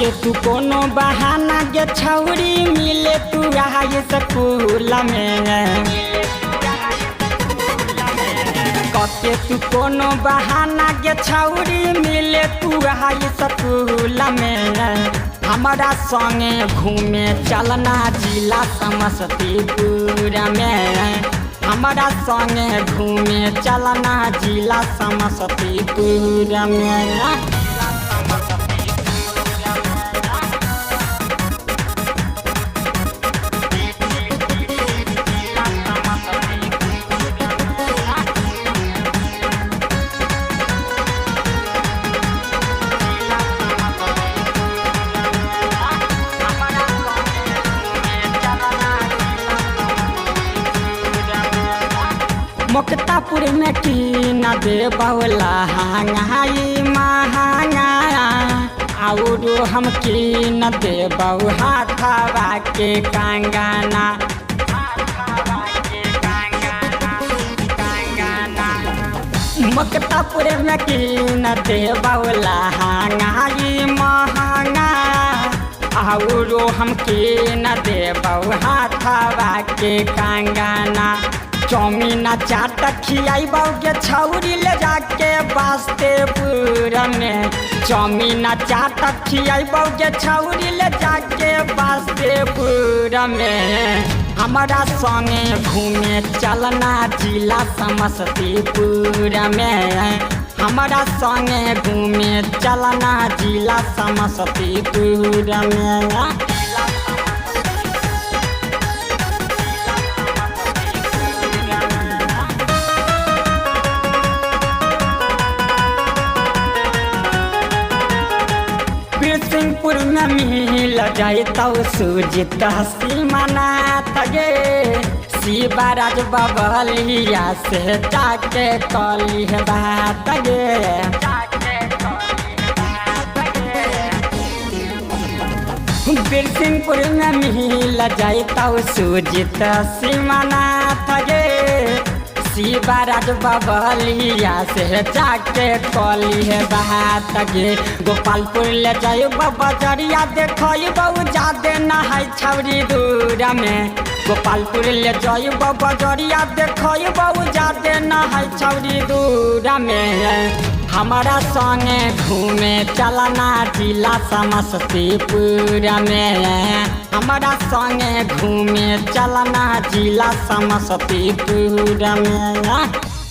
के तू कोनो बहाना के छौरी मिले तू आए स्कूल में के तू कोनो बहाना के छौरी मिले तू आए स्कूल में हमारा संगे घूमे चलना जिला समस्तीपुर में हमारा संगे घूमे चलना जिला समस्तीपुर में। मुक्तापुर में की न दे बौला हांगाई महंगा और हम की न दे बहु हाथवा के कंगना मुक्तापुर में की न दे बौला हांगाई महंगा और हम की न दे बहु हाथवा के कंगना चौमीन चाट खियाई के छौरी ले जाके बास्तेपुर में चौमीन चाट खियाई के छौरी ले जाके बास्तेपुर में हमारा संगे घूमे चलना जिला समस्तीपुर में हमारा संगे घूमे चलना जिला समस्तीपुर में। सिंहपुर में मिल जाए तो सुजित सीमानाथ गे शिवराज बबलिया से जाके कली बात गे सिंहपुर में मिल जाए तो सुजित सीमानाथ गे शिवराज बबलिया से जाके कली है बात गे गोपालपुर ले जाए बजरिया देखो बहु जादे नहाय छौरी दूर में गोपालपुर ले जाए बजरिया देखो बहु जादे नहाय छौरी दूर में हमारा संगे घूमे चलना जिला समस्तीपुर में हमारा संगे घूमे चलना जिला समस्तीपुर में।